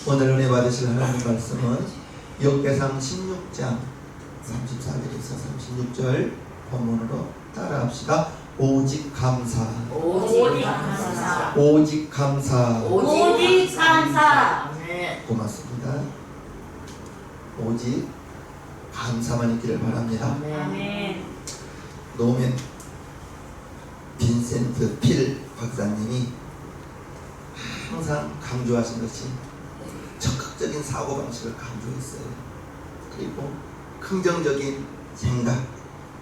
오늘 은혜 받으실 하나님 말씀은 역대상 16장 34절에서 36절 본문으로 따라합시다. 오직 감사, 오직 감사, 오직 감사, 오직 감사. 고맙습니다. 오직 감사만 있기를 바랍니다. 아멘. 노멘 빈센트 필 박사님이 항상 강조하신 것이 적극적인 사고방식을 강조했어요. 그리고 긍정적인 생각,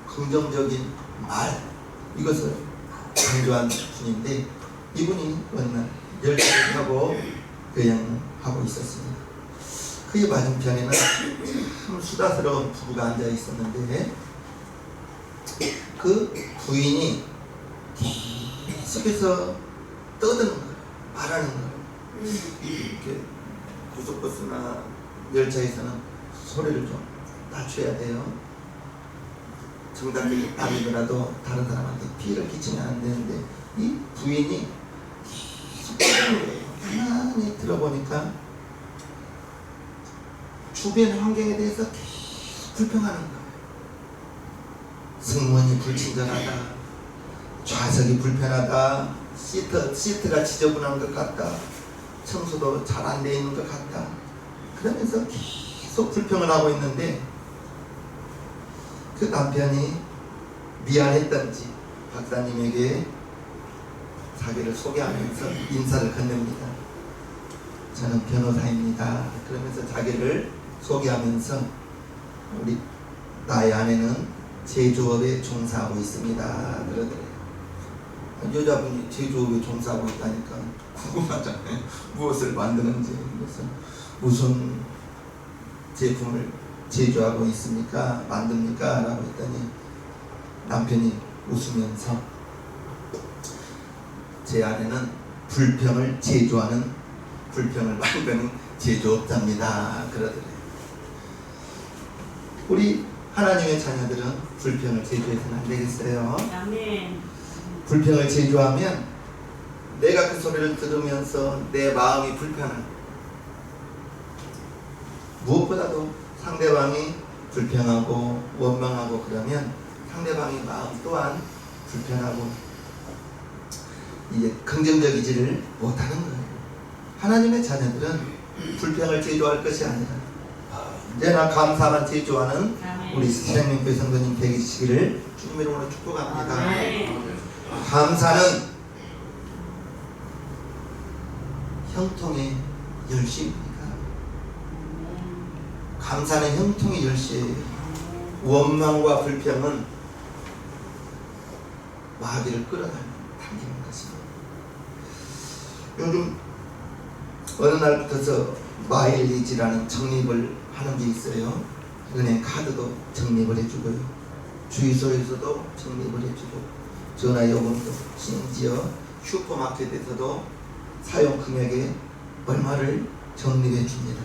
긍정적인 말, 이것을 강조한 분인데, 이분이 어느 날 열심히 하고 교양하고 있었습니다. 그의 맞은편에는 참 수다스러운 부부가 앉아 있었는데, 그 부인이 계속해서 떠드는 거예요. 말하는 거예요. 이렇게 고속버스나 열차에서는 소리를 좀 낮춰야 돼요. 정당적인 답이더라도 다른 사람한테 피해를 끼치면 안 되는데, 이 부인이 계속 떠드는 거예요. 가만히 들어보니까 주변 환경에 대해서 계속 불평하는 거예요. 승무원이 불친절하다, 좌석이 불편하다, 시트가 지저분한 것 같다, 청소도 잘 안 돼 있는 것 같다, 그러면서 계속 불평을 하고 있는데, 그 남편이 미안했던지 박사님에게 자기를 소개하면서 인사를 건넵니다. 저는 변호사입니다. 그러면서 자기를 소개하면서 나의 아내는 제조업에 종사하고 있습니다. 그러더래요. 여자분이 제조업에 종사하고 있다니까 궁금하잖아요. 무엇을 만드는지. 그래서 무슨 제품을 제조하고 있습니까? 만듭니까? 라고 했더니 남편이 웃으면서 제 아내는 불평을 제조하는, 불평을 만드는 제조업자입니다. 그러더래요. 우리 하나님의 자녀들은 불평을 제조해서는 안 되겠어요. 아멘. 불평을 제조하면 내가 그 소리를 들으면서 내 마음이 불편한, 무엇보다도 상대방이 불평하고 원망하고 그러면 상대방의 마음 또한 불편하고 이제 긍정적이지를 못하는 거예요. 하나님의 자녀들은 불평을 제조할 것이 아니라 언제나 감사만 제조하는 우리 생명교회 성도님 되시기를 주님 이름으로 축복합니다. 감사는 형통의 열쇠입니다. 감사는 형통의 열쇠예요. 원망과 불평은 마귀를 끌어당기는 것입니다. 요즘 어느 날부터서 마일리지라는 적립을 하는 게 있어요. 은행 카드도 적립을 해주고요, 주유소에서도 적립을 해주고, 전화요금도, 심지어 슈퍼마켓에서도 사용 금액의 얼마를 적립해 줍니다.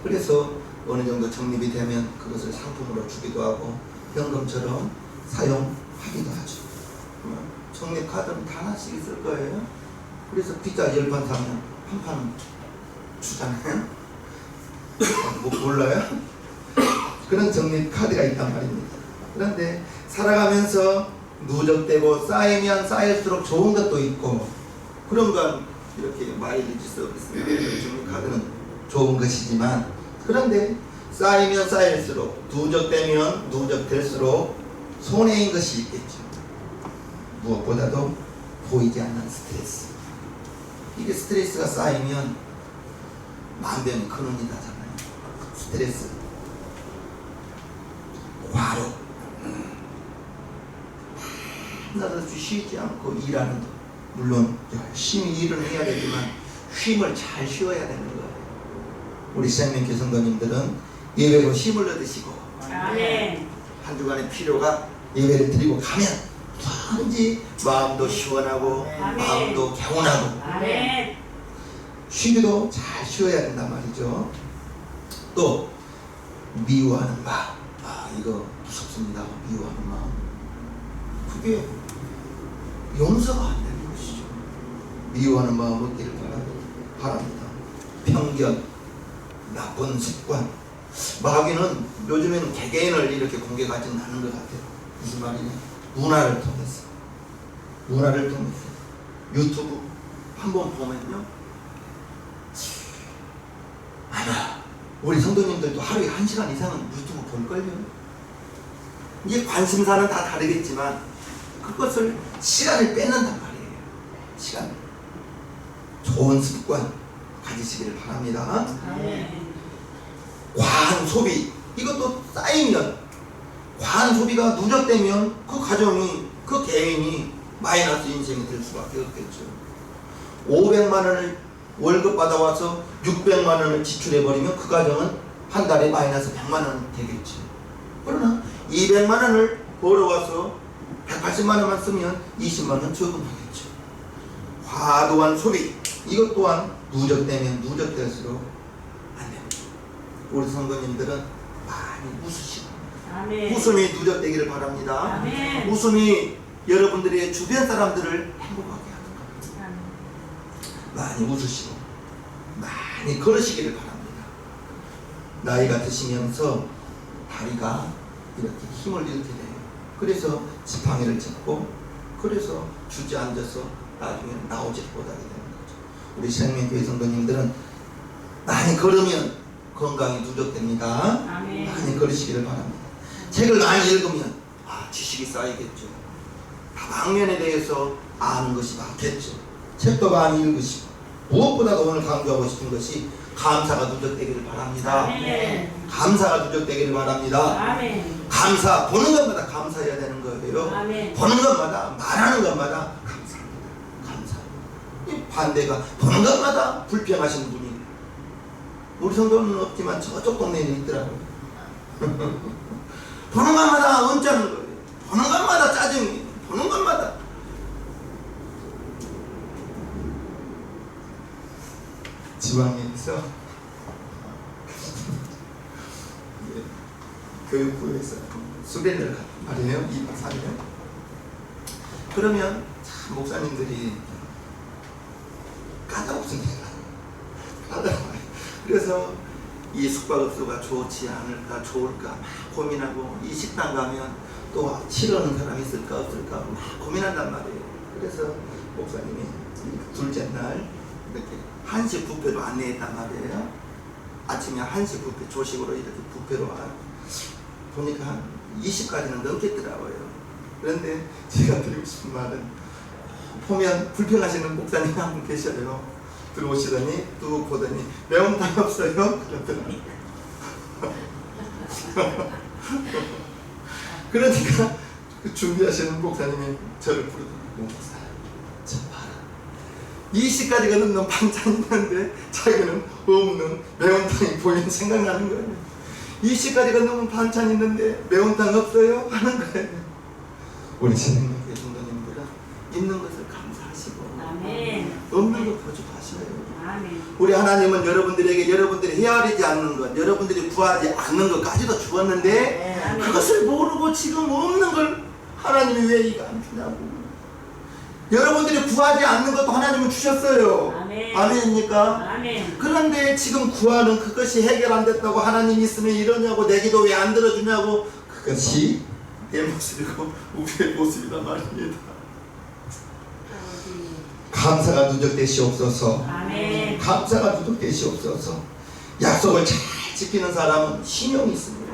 그래서 어느 정도 적립이 되면 그것을 상품으로 주기도 하고 현금처럼 사용하기도 하죠. 적립 카드는 다 하나씩 있을 거예요. 그래서 피자 10판 사면 한 판은 주잖아요. 몰라요? 그런 적립 카드가 있단 말입니다. 그런데 살아가면서 누적되고 쌓이면 쌓일수록 좋은 것도 있고, 그런 건 이렇게 마일리지 서비스나 적립 카드는 좋은 것이지만, 그런데 쌓이면 쌓일수록, 누적되면 누적될수록 손해인 것이 있겠죠. 무엇보다도 보이지 않는 스트레스. 이게 스트레스가 쌓이면 만병이 근원이 나잖아요. 스트레스, 과로, 하나도 쉬지 않고 일하는 것, 물론 열심히 일을 해야 되지만 쉼을 잘 쉬어야 되는 거예요. 우리 생명교회 성도님들은 예배로 힘을 얻으시고, 아멘. 한 주간의 필요가 예배를 드리고 가면 뭐든지 마음도 시원하고 마음도 개운하고, 아멘. 쉬기도 잘 쉬어야 된단 말이죠. 또 미워하는 마음, 이거 무섭습니다. 미워하는 마음, 그게 용서가 안 되는 것이죠. 미워하는 마음 얻기를 바랍니다. 편견, 나쁜 습관. 마귀는 요즘에는 개개인을 이렇게 공격하지는 않는 것 같아요. 무슨 말이냐? 문화를 통해서. 문화를 통해서. 유튜브 한번 보면요. 아마 우리 성도님들도 하루에 1시간 이상은 유튜브 볼걸요. 이게 관심사는 다 다르겠지만 그것을 시간을 뺏는단 말이에요. 시간. 좋은 습관 가지시기를 바랍니다. 아멘. 과한 소비, 이것도 쌓이면, 과한 소비가 누적되면 그 가정이, 그 개인이 마이너스 인생이 될 수밖에 없겠죠. 500만 원을 월급 받아와서 600만 원을 지출해버리면 그 가정은 한 달에 마이너스 100만 원 되겠죠. 그러나 200만 원을 벌어와서 180만 원만 쓰면 20만 원 저금하겠죠. 과도한 소비, 이것 또한 누적되면 누적될수록 안 됩니다. 우리 성도님들은 많이 웃으시고 아멘. 웃음이 누적되기를 바랍니다. 아멘. 웃음이 여러분들의 주변 사람들을 행복하게 하는 겁니다. 아멘. 많이 웃으시고 많이 걸으시기를 바랍니다. 나이가 드시면서 다리가 이렇게 힘을 잃게 돼요. 그래서 지팡이를 잡고, 그래서 주저앉아서 나중에 나오지 못하게 되는 거죠. 우리 생명교회 성도님들은 많이 걸으면 건강이 누적됩니다. 아멘. 많이 걸으시기를 바랍니다. 책을 많이 읽으면 지식이 쌓이겠죠. 다방면에 대해서 아는 것이 많겠죠. 책도 많이 읽으시고, 무엇보다도 오늘 강조하고 싶은 것이 감사가 누적되기를 바랍니다. 아멘. 감사가 누적되기를 바랍니다. 아멘. 감사, 보는 것마다 감사해야 되는 거예요. 아멘. 보는 것마다, 말하는 것마다 감사합니다. 감사. 이 반대가 보는 것마다 불평하시는 분이 우리 성도는 없지만 저쪽 동네에는 있더라고요. 보는 것마다 언짢은 거예요. 보는 것마다 짜증이, 보는 것마다. 지방에서 교육부에서 수련을 말이에요. 2박 3일. 그러면 참 목사님들이 까다롭습니다. 까다로워요. 그래서 이 숙박업소가 좋지 않을까, 좋을까 막 고민하고, 이 식당 가면 또 치러는 사람이 있을까 없을까 막 고민한단 말이에요. 그래서 목사님이 둘째 날 이렇게 한식 뷔페로 안내했단 말이에요. 아침에 한식 뷔페, 조식으로 이렇게 뷔페로 보니까 한 20가지는 넘겠더라고요. 그런데 제가 드리고 싶은 말은, 보면 불평하시는 목사님 한 분 계셔요. 들어오시더니 또 보더니 매운탕 없어요? 그러더라고요. 그러니까 그 준비하시는 목사님이 저를 부르더라고요. 목사, 저 봐라. 20가지가 넘는 반찬이 있는데 자기는 없는 매운탕이 보이면 생각나는 거예요. 20가지가 넘는 반찬이 있는데 매운탕 없어요? 하는 거예요. 우리 신앙교회 성도님들은 있는 것을 감사하시고, 아멘. 없는 것 거듭하셔요. 아멘. 우리 하나님은 여러분들에게 여러분들이 헤아리지 않는 것, 여러분들이 구하지 않는 것까지도 주었는데, 아멘. 그것을 모르고 지금 없는 걸 하나님이 왜 이거 안 주냐고. 여러분들이 구하지 않는 것도 하나님은 주셨어요. 아멘. 아멘입니까? 아멘. 그런데 지금 구하는 그것이 해결 안 됐다고, 하나님 있으면 이러냐고, 내 기도 왜 안 들어주냐고. 그것이 내 모습이고 우리의 모습이란 말입니다. 감사가 누적되시옵소서. 아멘. 감사가 누적되시옵소서. 약속을 잘 지키는 사람은 신용이 있습니다.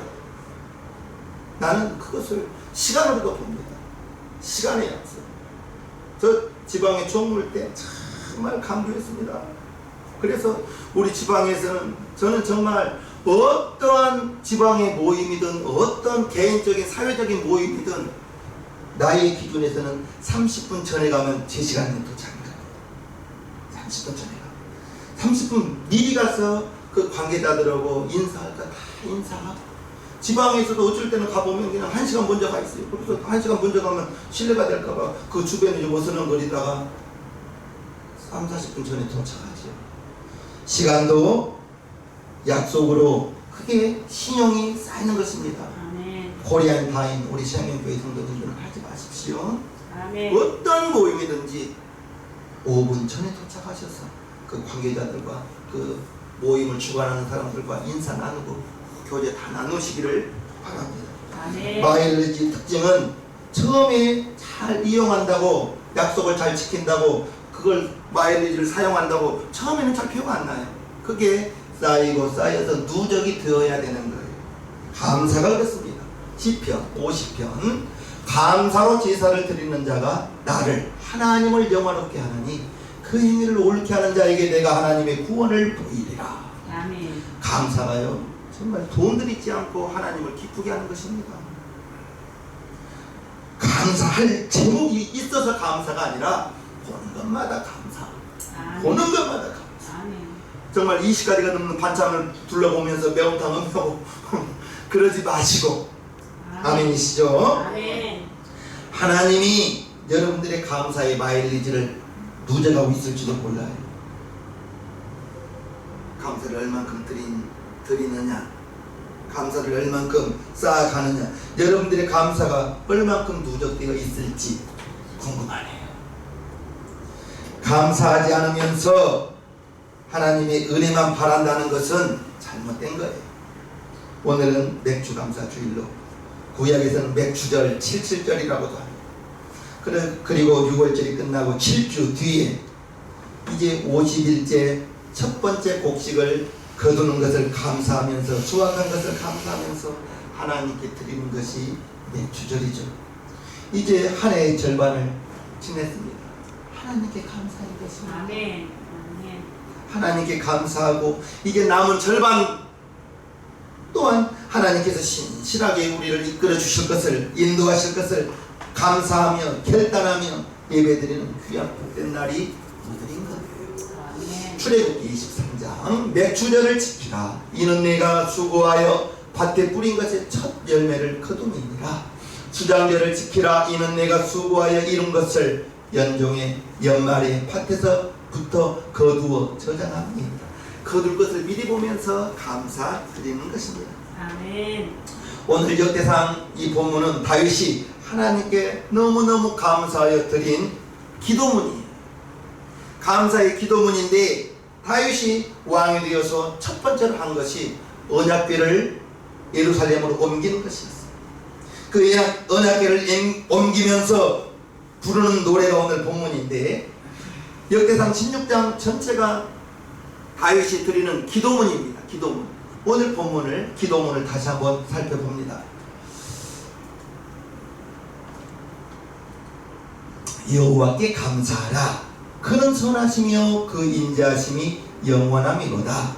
나는 그것을 시간으로도 봅니다. 시간의 약속. 저 지방에 종물 때 정말 강조했습니다. 그래서 우리 지방에서는 저는 정말 어떠한 지방의 모임이든 어떤 개인적인 사회적인 모임이든 나의 기준에서는 30분 전에 가면 제 시간에 도착합니다. 30분 전에 가. 30분 미리 가서 그 관계자들하고 인사할 거 다 인사하고, 지방에서도 어쩔 때는 가보면 그냥 1시간 먼저 가 있어요. 그래서 1시간 먼저 가면 실례가 될까봐 그 주변에 좀 어슬렁거리다가 3, 40분 전에 도착하죠. 시간도 약속으로 크게 신용이 쌓이는 것입니다. 아멘. 코리안 타임, 우리 생명교회 성도님들은 하지 마십시오. 아멘. 어떤 모임이든지 5분 전에 도착하셔서 그 관계자들과 그 모임을 주관하는 사람들과 인사 나누고 교제 다 나누시기를 바랍니다. 아멘. 마일리지 특징은 처음에 잘 이용한다고, 약속을 잘 지킨다고, 그걸 마일리지를 사용한다고 처음에는 잘 표가 안 나요. 그게 쌓이고 쌓여서 누적이 되어야 되는 거예요. 감사가 그렇습니다. 시편 50편 감사로 제사를 드리는 자가 나를 하나님을 영화롭게 하나니 그 행위를 옳게 하는 자에게 내가 하나님의 구원을 보이리라. 아멘. 감사가요 정말 돈 들이지 않고 하나님을 기쁘게 하는 것입니다. 감사할 제목이 있어서 감사가 아니라 보는 것마다 감사. 아멘. 보는 것마다 감사. 아멘. 정말 20가지가 넘는 반찬을 둘러보면서 매운탕 음하고 그러지 마시고. 아멘이시죠? 아멘. 하나님이 여러분들의 감사의 마일리지를 누적하고 있을지도 몰라요. 감사를 얼만큼 드리느냐, 감사를 얼만큼 쌓아가느냐, 여러분들의 감사가 얼만큼 누적되어 있을지 궁금하네요. 감사하지 않으면서 하나님의 은혜만 바란다는 것은 잘못된 거예요. 오늘은 맥주 감사 주일로, 구약에서는 맥주절 77절이라고도 합니다. 그리고 6월절이 끝나고 7주 뒤에 이제 50일째 첫 번째 곡식을 거두는 것을 감사하면서, 수확한 것을 감사하면서 하나님께 드리는 것이 맥주절이죠. 이제 한 해의 절반을 지냈습니다. 하나님께 감사할 것입니다. 아멘. 아멘. 하나님께 감사하고 이제 남은 절반 또한 하나님께서 신실하게 우리를 이끌어 주실 것을, 인도하실 것을 감사하며 결단하며 예배드리는 귀한 복된 날이 오늘인 거예요. 아멘. 출애굽기 23장 맥주절을 지키라. 이는 내가 수고하여 밭에 뿌린 것의 첫 열매를 거둠이니라. 수장절을 지키라. 이는 내가 수고하여 이룬 것을 연종의 연말에 밭에서부터 거두어 저장합니다. 거둘 것을 미리 보면서 감사드리는 것입니다. 아멘. 오늘 역대상 이 본문은 다윗이 하나님께 너무너무 감사하여 드린 기도문이에요. 감사의 기도문인데 다윗이 왕이 되어서 첫 번째로 한 것이 언약궤를 예루살렘으로 옮기는 것이었어요. 그 언약궤를 옮기면서 부르는 노래가 오늘 본문인데, 역대상 16장 전체가 다윗이 드리는 기도문입니다. 기도문. 오늘 본문을, 기도문을 다시 한번 살펴봅니다. 여호와께 감사하라. 그는 선하시며 그 인자하심이 영원함이로다.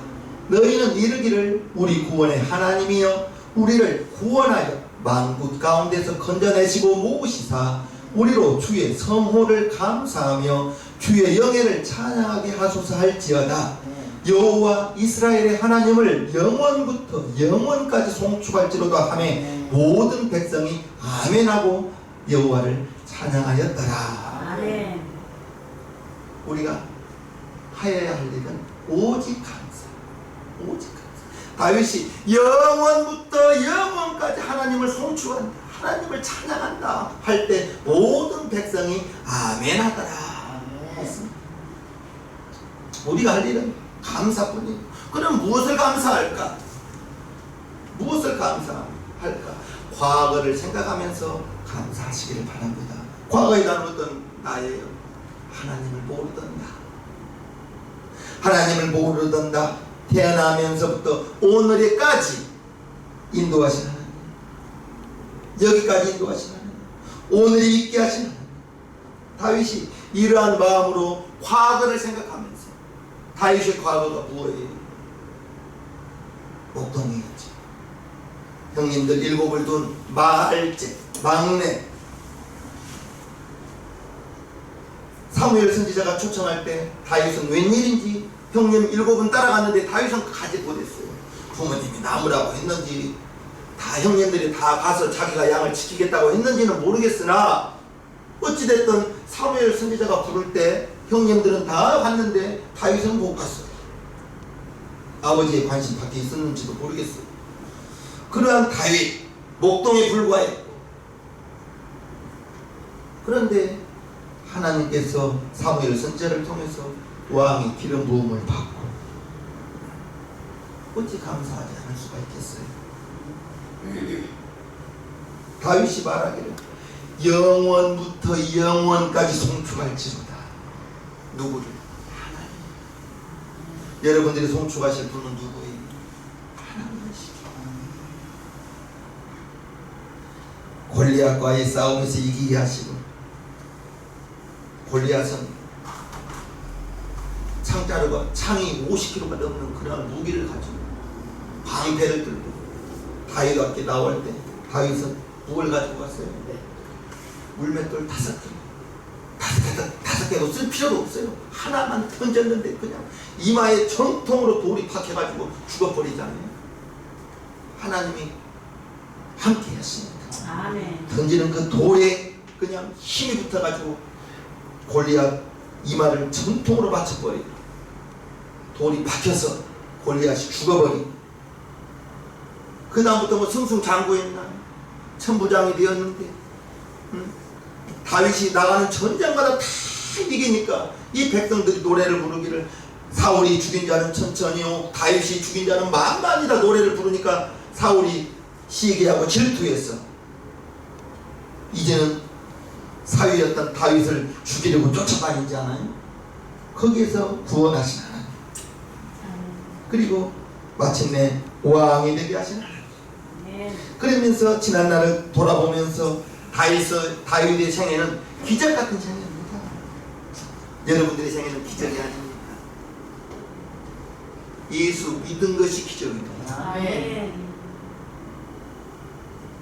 너희는 이르기를 우리 구원의 하나님이여 우리를 구원하여 만국 가운데서 건져내시고 모으시사 우리로 주의 성호를 감사하며 주의 영예를 찬양하게 하소서 할지어다. 여호와 이스라엘의 하나님을 영원부터 영원까지 송축할지로다 하매 모든 백성이 아멘하고 여호와를 찬양하였더라. 아멘. 우리가 하여야 할 일은 오직 감사, 오직 감사. 다윗이 영원부터 영원까지 하나님을 송축한다, 하나님을 찬양한다 할 때 모든 백성이 아멘하더라 했습니다. 우리가 할 일은 감사뿐이에요. 그럼 무엇을 감사할까? 무엇을 감사할까? 과거를 생각하면서 감사하시기를 바랍니다. 과거에 나는 어떤 나예요? 하나님을 모르던 나, 하나님을 모르던 나, 태어나면서부터 오늘에까지 인도하신 하나님, 여기까지 인도하신 하나님, 오늘이 있게 하신 하나님. 다윗이 이러한 마음으로 과거를 생각하면서, 다윗의 과거가 무엇이에요? 목동이었죠. 형님들 7을 둔 말제, 막내. 사무엘 선지자가 초청할 때 다윗은 웬일인지 형님 7은 따라갔는데 다윗은 가지 못했어요. 부모님이 나무라고 했는지, 다 형님들이 다 가서 자기가 양을 지키겠다고 했는지는 모르겠으나 어찌됐든 사무엘 선지자가 부를 때 형님들은 다 갔는데 다윗은 못 갔어요. 아버지의 관심 밖에 있었는지도 모르겠어요. 그러한 다윗, 목동에 불과했고, 그런데 하나님께서 사무엘 선지자를 통해서 왕이 기름 부음을 받고 어찌 감사하지 않을 수가 있겠어요? 다윗이 말하기를 영원부터 영원까지 송축할지로다. 누구를? 하나님. 여러분들이 송축하실 분은 누구예요? 하나님이시죠. 골리앗과의 싸움에서 이기게 하시고, 골리앗은 창자루가 창이 50kg가 넘는 그런 무기를 가지고 방패를 들고 다윗 앞에 나올 때 다윗은 뭘 가지고 갔어요? 물맷돌 5개. 5개도 쓸 필요도 없어요. 하나만 던졌는데 그냥 이마에 정통으로 돌이 박혀가지고 죽어버리잖아요. 하나님이 함께 하십니다. 아멘. 던지는 그 돌에 그냥 힘이 붙어가지고 골리앗 이마를 정통으로 맞춰버리고 돌이 박혀서 골리앗이 죽어버리고, 그 다음부터 뭐 승승장구했나 천부장이 되었는데, 다윗이 나가는 전장마다 다 이기니까 이 백성들이 노래를 부르기를 사울이 죽인 자는 천천히요 다윗이 죽인 자는 만만이다 노래를 부르니까 사울이 시기하고 질투했어. 이제는 사위였던 다윗을 죽이려고 쫓아다니지 않아요? 거기에서 구원하신 하나님, 그리고 마침내 왕이 되게 하신 하나님. 그러면서 지난 날을 돌아보면서 다윗의 생애는 기적 같은 생애입니다. 여러분들의 생애는 기적이 아닙니다. 예수 믿은 것이 기적입니다. 아멘.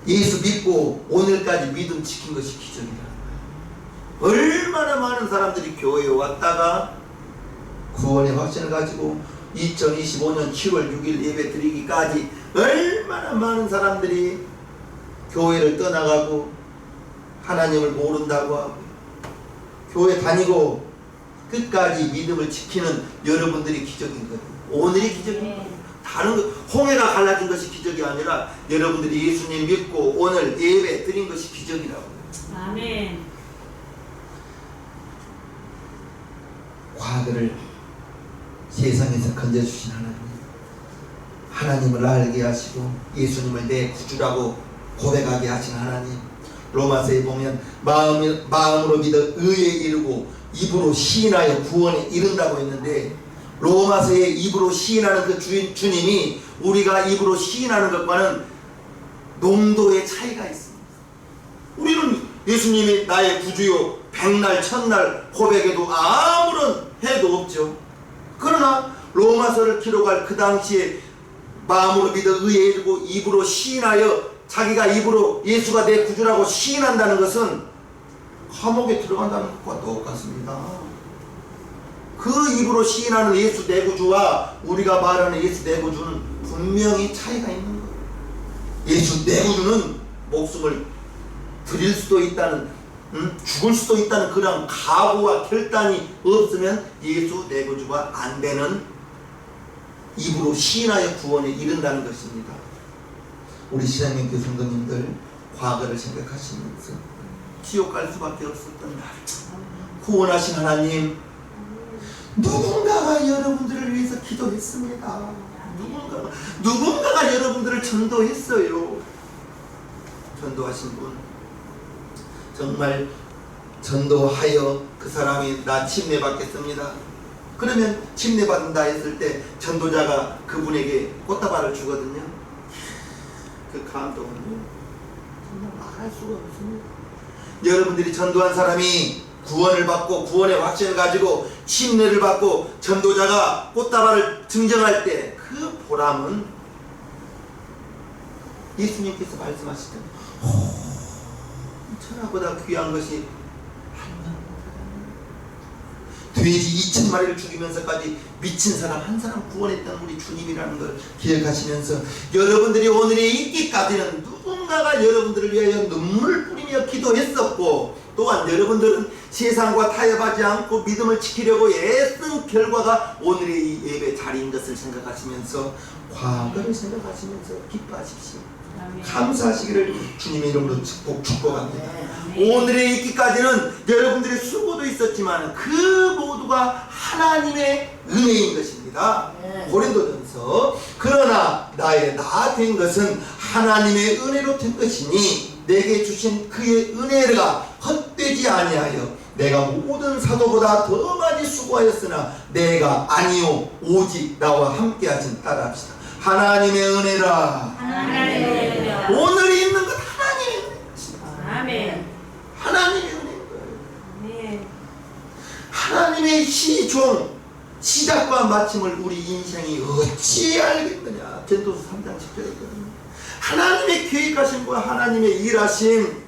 예수 믿고 오늘까지 믿음 지킨 것이 기적이다. 얼마나 많은 사람들이 교회에 왔다가 구원의 확신을 가지고 2025년 7월 6일 예배 드리기까지 얼마나 많은 사람들이 교회를 떠나가고 하나님을 모른다고 하고 교회 다니고 끝까지 믿음을 지키는 여러분들이 기적인 거예요. 오늘이 기적인 거예요. 다른 거, 홍해가 갈라진 것이 기적이 아니라 여러분들이 예수님 믿고 오늘 예배 드린 것이 기적이라고요. 아멘. 과거를 세상에서 건져주신 하나님, 하나님을 알게 하시고 예수님을 내 구주라고 고백하게 하신 하나님, 로마서에 보면 마음으로 믿어 의에 이르고 입으로 시인하여 구원에 이른다고 했는데, 로마서에 입으로 시인하는 그 주님이 우리가 입으로 시인하는 것과는 농도의 차이가 있습니다. 우리는 예수님이 나의 구주요 백날 천날 고백해도 아무런 해도 없죠. 그러나 로마서를 기록할 그 당시에 마음으로 믿어 의에 이르고 입으로 시인하여 자기가 입으로 예수가 내 구주라고 시인한다는 것은 감옥에 들어간다는 것과 똑같습니다. 그 입으로 시인하는 예수 내 구주와 우리가 말하는 예수 내 구주는 분명히 차이가 있는 거예요. 예수 내 구주는 목숨을 드릴 수도 있다는, 죽을 수도 있다는 그런 각오와 결단이 없으면 예수 내 구주가 안 되는, 입으로 시인하여 구원에 이른다는 것입니다. 우리 신앙의 성도님들 과거를 생각하시면서 지옥 갈 수밖에 없었던 날, 구원하신 하나님, 누군가가 여러분들을 위해서 기도했습니다. 누군가가 여러분들을 전도했어요. 전도하신 분, 정말 전도하여 그 사람이 나 침례받겠습니다. 그러면 침례받는다 했을 때 전도자가 그분에게 꽃다발을 주거든요. 그 감동은요 정말 말할 수가 없습니다. 여러분들이 전도한 사람이 구원을 받고 구원의 확신을 가지고 침례를 받고 전도자가 꽃다발을 증정할 때 그 보람은 예수님께서 말씀하시던 천하보다 귀한 것이 돼지 2,000마리를 죽이면서까지 미친 사람 한 사람 구원했던 우리 주님이라는 걸 기억하시면서 여러분들이 오늘에 있기까지는 누군가가 여러분들을 위하여 눈물을 뿌리며 기도했었고, 또한 여러분들은 세상과 타협하지 않고 믿음을 지키려고 애쓴 결과가 오늘의 이 예배 자리인 것을 생각하시면서 과거를 생각하시면서 기뻐하십시오. 아멘. 감사하시기를 주님의 이름으로 축복합니다. 아멘. 오늘에 있기까지는 여러분들의 수고도 있었지만 그 모두가 하나님의 은혜인 것입니다. 고린도전서 그러나 나의 나 된 것은 하나님의 은혜로 된 것이니 내게 주신 그의 은혜가 헛되지 아니하여 내가 모든 사도보다 더 많이 수고하였으나 내가 아니요 오직 나와 함께 하신 따라합시다. 하나님의 은혜라. 하나님의 은혜라. 오늘 있는 것 하나님의 은혜입니다. 아멘. 하나님의 은혜인 거예요. 아멘. 하나님의 시종 시작과 마침을 우리 인생이 어찌 알겠느냐. 전도서 3장 10절에 있거든요. 하나님의 계획하심과 하나님의 일하심,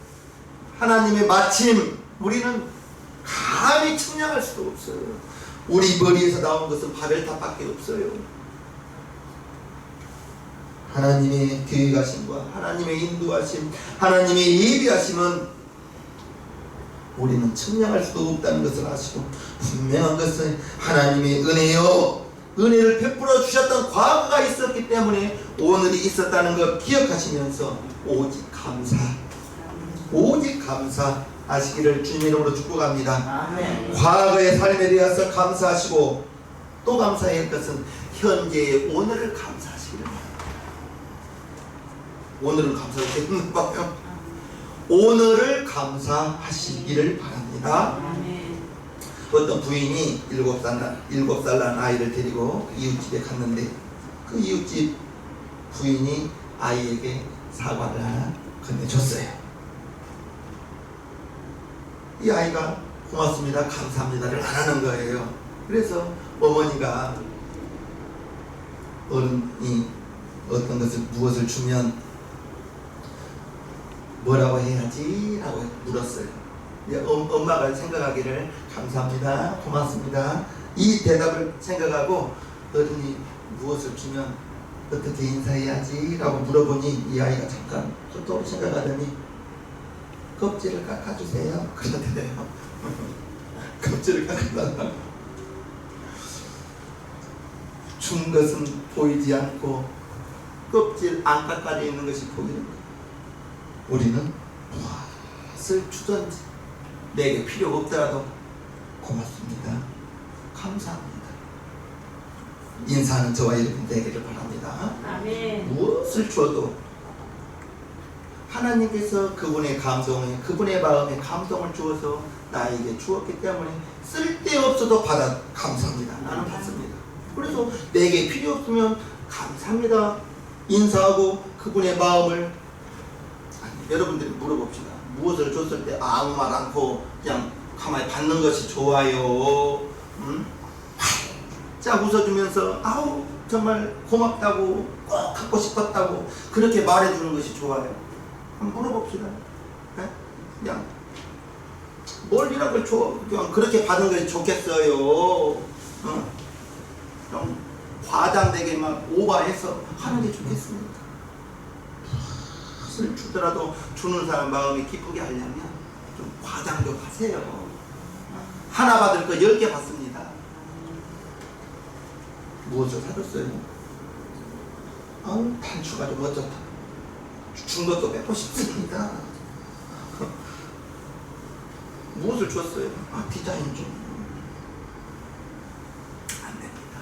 하나님의 마침 우리는 감히 측량할 수도 없어요. 우리 머리에서 나온 것은 바벨탑밖에 없어요. 하나님의 계획하심과 하나님의 인도하심, 하나님의 예비하심은 우리는 측량할 수도 없다는 것을 아시고 분명한 것은 하나님의 은혜요. 은혜를 베풀어 주셨던 과거가 있었기 때문에 오늘이 있었다는 것 기억하시면서 오직 감사하시기를 주님의 이름으로 축복합니다. 아멘. 과거의 삶에 대해서 감사하시고 또 감사해야 할 것은 현재의 오늘을 감사하시기를 바랍니다. 오늘을 감사하시는 봐요. 오늘을 감사하시기를 바랍니다. 아멘. 어떤 부인이 7살 난 아이를 데리고 이웃집에 갔는데 그 이웃집 부인이 아이에게 사과를 하나 건네줬어요. 이 아이가 고맙습니다, 감사합니다를 안 하는 거예요. 그래서 어머니가 어른이 어떤 것을 무엇을 주면 뭐라고 해야지? 라고 물었어요. 엄마가 생각하기를 감사합니다, 고맙습니다 이 대답을 생각하고 어른이 무엇을 주면 어떻게 인사해야지? 라고 물어보니 이 아이가 잠깐 또 생각하더니 껍질을 깎아주세요 그러더래요. 껍질을 깎아달라고. 준 것은 보이지 않고 껍질 안 깎아져 있는 것이 보이는 거예요. 우리는 무엇을 주든지 내게 필요 없더라도 고맙습니다, 감사합니다 인사하는 저와 여러분 되기를 바랍니다. 아멘. 무엇을 줘도 하나님께서 그분의 감동에 그분의 마음에 감동을 주어서 나에게 주었기 때문에 쓸데없어도 받아 감사합니다. 나는 받습니다. 그래서 내게 필요 없으면 감사합니다 인사하고 그분의 마음을 여러분들이 물어봅시다. 무엇을 줬을 때 아무 말 않고 그냥 가만히 받는 것이 좋아요? 자 웃어주면서 아우 정말 고맙다고 꼭 갖고 싶었다고 그렇게 말해주는 것이 좋아요? 한번 물어봅시다. 네? 그냥 뭘 이런 걸 줘? 그냥 그렇게 받는 것이 좋겠어요? 좀 과장되게 막 오버해서 하는 게 좋겠습니다. 무엇을 주더라도 주는 사람 마음이 기쁘게 하려면 좀 과장 좀 하세요. 하나 받을 거 10개 받습니다. 무엇을 사줬어요? 아우 단추가 좀 어쩌다 준 것도 뺏고 싶습니다. 무엇을 줬어요? 아 디자인 좀 안 됩니다.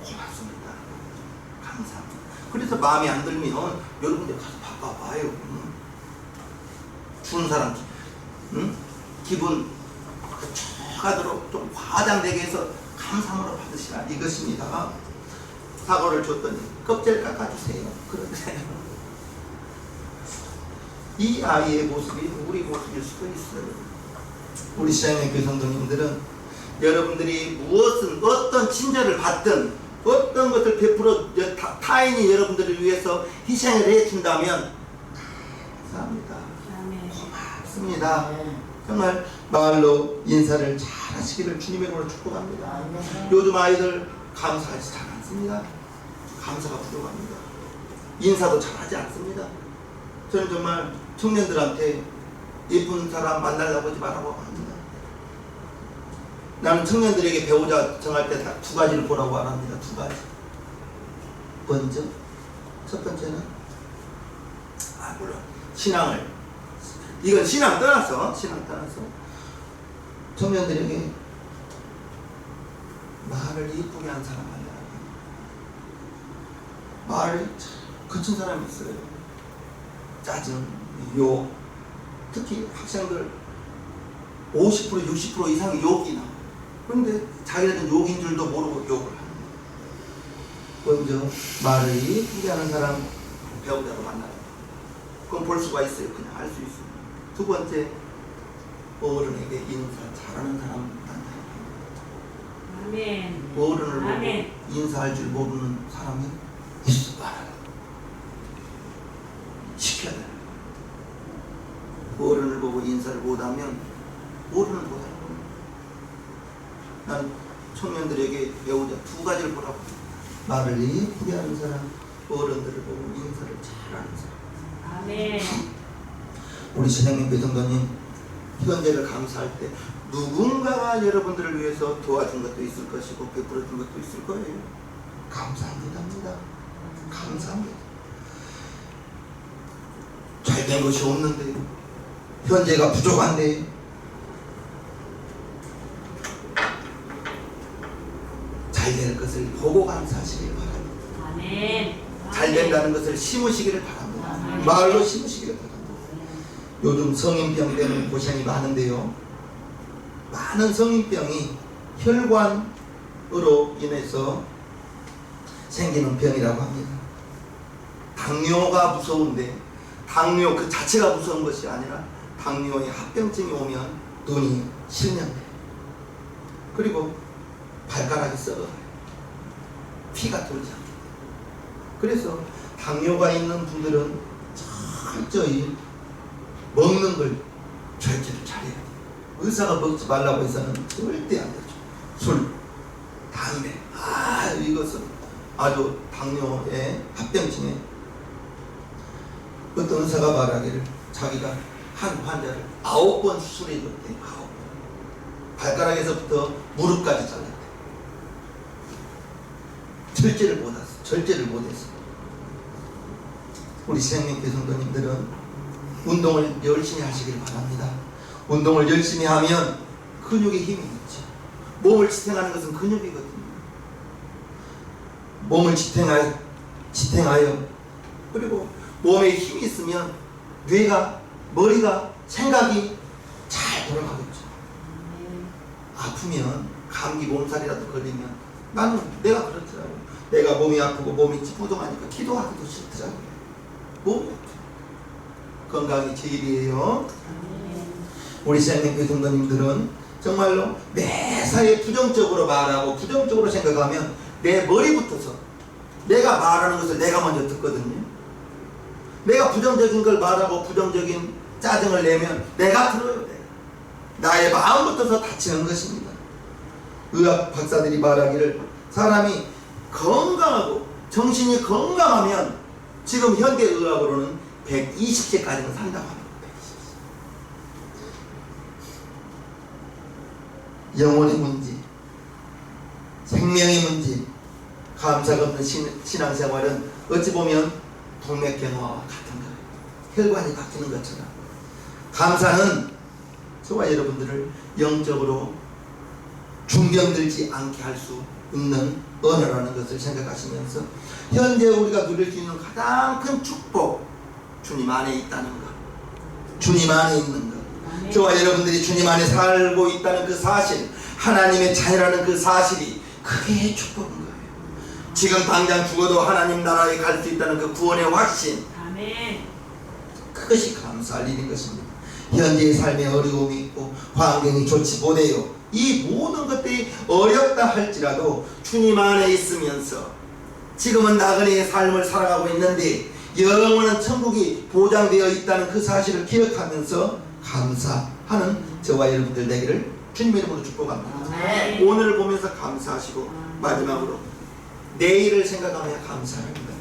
고맙습니다, 감사합니다. 그래서 마음에 안 들면 여러분들 가서 바꿔봐요. 주는 사람 기분 척하도록 좀 과장되게 해서 감사함으로 받으시라 이것입니다. 사과를 줬더니 껍질 깎아주세요 그러세요. 이 아이의 모습이 우리 모습일 수도 있어요. 우리 시장의 교회 성도님들은 여러분들이 무엇은 어떤 친절을 받든 어떤 것을 베풀어 타인이 여러분들을 위해서 희생을 해준다면 감사합니다, 고맙습니다 정말 말로 인사를 잘 하시기를 주님의 이름으로 축복합니다. 요즘 아이들 감사하지 잘 않습니다. 감사가 부족합니다. 인사도 잘 하지 않습니다. 저는 정말 청년들한테 예쁜 사람 만나려고 하지 말라고 합니다. 나는 청년들에게 배우자 정할 때 딱 2가지를 보라고 합니다. 2가지. 먼저 첫 번째는 물론 신앙을, 이건 신앙 떠나서 청년들에게 말을 이쁘게 한 사람 아니야. 말을 거친 사람이 있어요. 짜증, 욕, 특히 학생들 50% 60% 이상이 욕이 나와요. 그런데 자기네는 욕인 줄도 모르고 욕을 하는 거예요. 먼저 말을 이쁘게 하는 사람 배우자로 만나요. 그건 볼 수가 있어요. 그냥 알 수 있어요. 두 번째, 어른에게 인사 잘하는 사람 만나요. 아멘. 어른을 아멘. 보고 인사할 줄 모르는 사람이 있어 말아요. 시켜야 돼요. 어른을 보고 인사를 못하면 어른을 못하는 거예요. 난 청년들에게 배우자 두 가지를 보라고. 말을 예쁘게 하는 사람, 어른들을 보고 인사를 잘하는 사람. 아멘. 우리 신행님배 성도님, 현재를 감사할 때 누군가가 여러분들을 위해서 도와준 것도 있을 것이고 베풀어준 것도 있을 거예요. 감사합니다. 감사합니다. 잘된 것이 없는데, 현재가 부족한데, 잘될 것을 보고 감사하시길 바랍니다. 아멘. 잘 된다는 것을 심으시기를 바랍니다. 아멘. 마을로 심으시기를 바랍니다. 요즘 성인병 때문에 고생이 많은데요, 많은 성인병이 혈관으로 인해서 생기는 병이라고 합니다. 당뇨가 무서운데, 당뇨 그 자체가 무서운 것이 아니라 당뇨의 합병증이 오면 눈이 실명돼요. 그리고 발가락이 썩어요. 피가 돌지 않아요. 그래서 당뇨가 있는 분들은 철저히 먹는 걸 절제를 잘해야 돼요. 의사가 먹지 말라고 해서는 절대 안 되죠. 술, 담배, 이것은 아주 당뇨의 합병증에, 어떤 의사가 말하기를 자기가 한 환자를 9번 수술해 줬대. 9번. 발가락에서부터 무릎까지 잘랐대. 절제를 못했어. 우리 신행님께 성도님들은 운동을 열심히 하시길 바랍니다. 운동을 열심히 하면 근육에 힘이 있죠. 몸을 지탱하는 것은 근육이거든요. 몸을 지탱하여 그리고 몸에 힘이 있으면 뇌가, 머리가, 생각이 잘 돌아가겠죠. 아프면 감기 몸살이라도 걸리면, 나는 내가 그렇더라고요. 내가 몸이 아프고 몸이 찌뿌둥하니까 기도하기도 싫더라고요. 몸이 아프죠. 건강이 제일이에요. 우리 신앙교회 성도님들은 정말로 매사에 부정적으로 말하고 부정적으로 생각하면 내 머리부터서 내가 말하는 것을 내가 먼저 듣거든요. 내가 부정적인 걸 말하고 부정적인 짜증을 내면 내가 들어요. 나의 마음부터서 다치는 것입니다. 의학 박사들이 말하기를 사람이 건강하고 정신이 건강하면 지금 현대 의학으로는 120세까지는 산다고 합니다. 영혼의 문제, 생명의 문제, 감사가 없는 신앙생활은 어찌 보면 동맥경화와 같은 거예요. 혈관이 바뀌는 것처럼 감사는 저와 여러분들을 영적으로 중병들지 않게 할 수 있는 언어라는 것을 생각하시면서 현재 우리가 누릴 수 있는 가장 큰 축복, 주님 안에 있다는 것, 주님 안에 있는 것, 저와 여러분들이 주님 안에 살고 있다는 그 사실, 하나님의 자녀라는 그 사실이 그게 축복인 거예요. 지금 당장 죽어도 하나님 나라에 갈 수 있다는 그 구원의 확신, 아멘. 그것이 감사할 일인 것입니다. 현재의 삶에 어려움이 있고 환경이 좋지 못해요. 이 모든 것들이 어렵다 할지라도 주님 안에 있으면서 지금은 나그네의 삶을 살아가고 있는데 영원한 천국이 보장되어 있다는 그 사실을 기억하면서 감사하는 저와 여러분들 되기를 주님의 이름으로 축복합니다. 아멘. 오늘을 보면서 감사하시고 마지막으로 내일을 생각하며 감사합니다.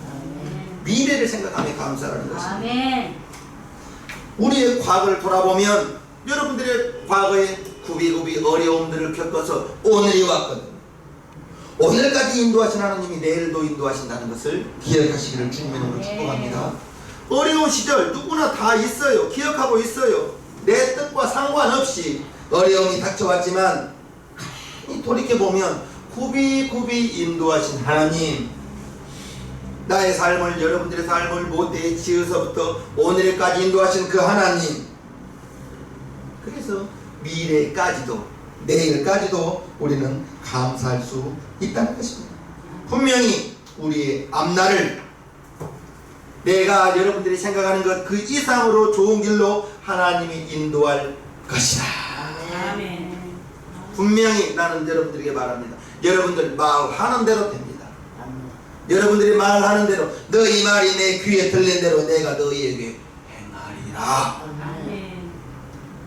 미래를 생각하며 감사하는 것입니다. 아멘. 우리의 과거를 돌아보면 여러분들의 과거에 굽이굽이 어려움들을 겪어서 오늘이 왔거든요. 오늘까지 인도하신 하나님이 내일도 인도하신다는 것을 기억하시기를 주님의 이름으로 축복합니다. 어려운 시절 누구나 다 있어요. 기억하고 있어요. 내 뜻과 상관없이 어려움이 닥쳐왔지만 가만히 돌이켜보면 굽이 인도하신 하나님, 나의 삶을, 여러분들의 삶을 모태에 지어서부터 오늘까지 인도하신 그 하나님, 그래서 미래까지도 내일까지도 우리는 감사할 수 있다는 것입니다. 분명히 우리의 앞날을 내가 여러분들이 생각하는 것 그 이상으로 좋은 길로 하나님이 인도할 것이다. 아멘. 분명히 나는 여러분들에게 말합니다. 여러분들 말하는 대로 됩니다. 여러분들이 말하는 대로, 너희 말이 내 귀에 들린 대로 내가 너희에게 행하리라. 아멘.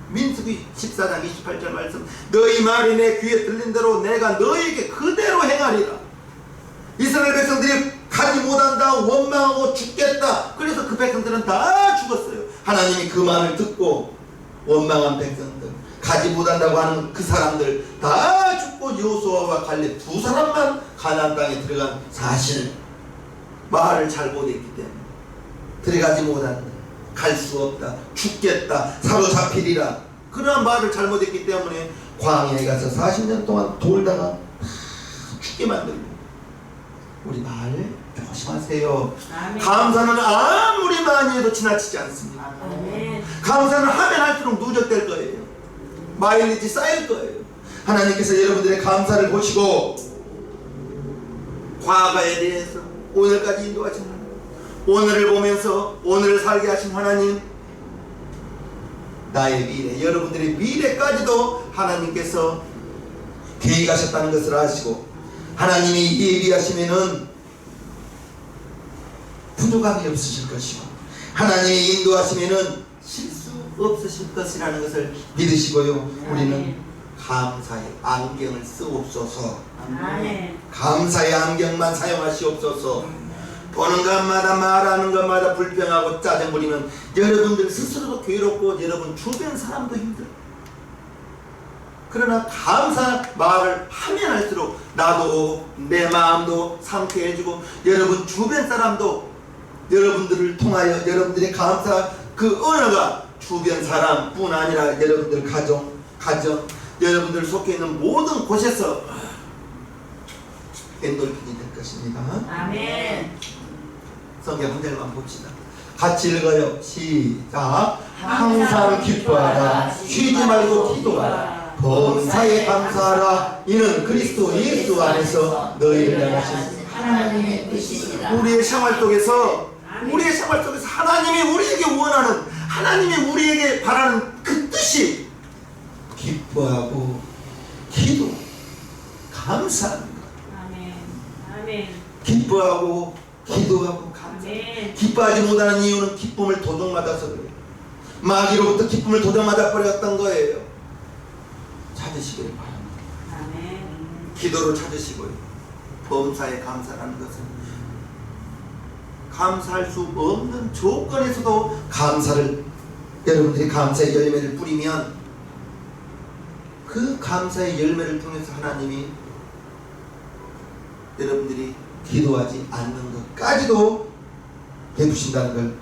민수기 14장 28절 말씀, 너희 말이 내 귀에 들린 대로 내가 너희에게 그대로 행하리라. 이스라엘 백성들이 가지 못한다, 원망하고 죽겠다. 그래서 그 백성들은 다 죽었어요. 하나님이 그 말을 듣고 원망한 백성들, 가지 못한다고 하는 그 사람들 다 죽고 여호수아와 갈렙 두 사람만 가나안 땅에 들어간 사실, 말을 잘못했기 때문에 들어가지 못한다, 갈 수 없다, 죽겠다, 사로잡히리라, 그러한 말을 잘못했기 때문에 광야에 가서 40년 동안 돌다가 죽게 만들고. 우리 말 조심하세요. 아멘. 감사는 아무리 많이 해도 지나치지 않습니다. 아멘. 감사는 하면 할수록 누적될 거예요. 마일리지 쌓일 거예요. 하나님께서 여러분들의 감사를 보시고 과거에 대해서 오늘까지 인도하신 하나님, 오늘을 보면서 오늘을 살게 하신 하나님, 나의 미래, 여러분들의 미래까지도 하나님께서 계획하셨다는 것을 아시고, 하나님이 예비하시면은 부족함이 없으실 것이고, 하나님이 인도하시면은 실수 없으실 것이라는 것을 믿으시고요. 우리는 감사의 안경을 쓰옵소서. 아멘. 감사의 안경만 사용하시옵소서. 보는 것마다 말하는 것마다 불평하고 짜증 부리면 여러분들 스스로도 괴롭고 여러분 주변 사람도 힘들어. 그러나 감사 말을 하면 할수록 나도 내 마음도 상쾌해지고 여러분 주변 사람도 여러분들을 통하여 여러분들의 감사 그 언어가 주변 사람뿐 아니라 여러분들 가정 여러분들 속해 있는 모든 곳에서 엔돌핀이 될 것입니다. 아멘. 성경 한 절만 봅시다. 같이 읽어요. 시작. 항상 기뻐하라. 쉬지 말고 기도하라. 범사에 감사하라. 이는 그리스도 예수 안에서 너희를 향하신 하나님의 뜻이시라. 우리의 생활 속에서 하나님이 우리에게 원하는, 하나님이 우리에게 바라는 그 뜻이 기뻐하고 기도, 감사합니다. 아멘. 아멘. 기뻐하고 기도하고 감사. 아멘. 기뻐하지 못하는 이유는 기쁨을 도둑맞아서 그래요. 마귀로부터 기쁨을 도둑맞아 버렸던 거예요. 찾으시길 바랍니다. 아멘. 기도로 찾으시고요. 범사에 감사라는 것은 감사할 수 없는 조건에서도 감사를, 여러분들이 감사의 열매를 뿌리면 그 감사의 열매를 통해서 하나님이 여러분들이 기도하지 않는 것까지도 베푸신다는 걸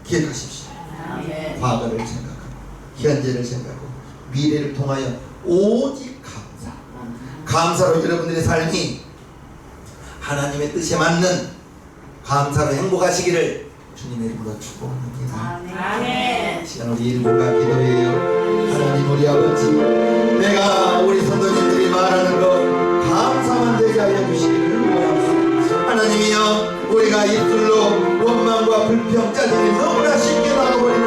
기억하십시오. 아멘. 과거를 생각하고 현재를 생각하고 미래를 통하여 오직 감사로 여러분들의 삶이 하나님의 뜻에 맞는 감사로 행복하시기를 주님의 이름으로 축복합니다. 아멘. 시간 우리 1분간 기도해요. 하나님 우리 아버지, 내가 우리 성도님들이 말하는 것 감사만 되게 하여 주시기를 원합니다. 하나님이여, 우리가 입술로 원망과 불평, 짜증이 너무나 쉽게 나눠버리고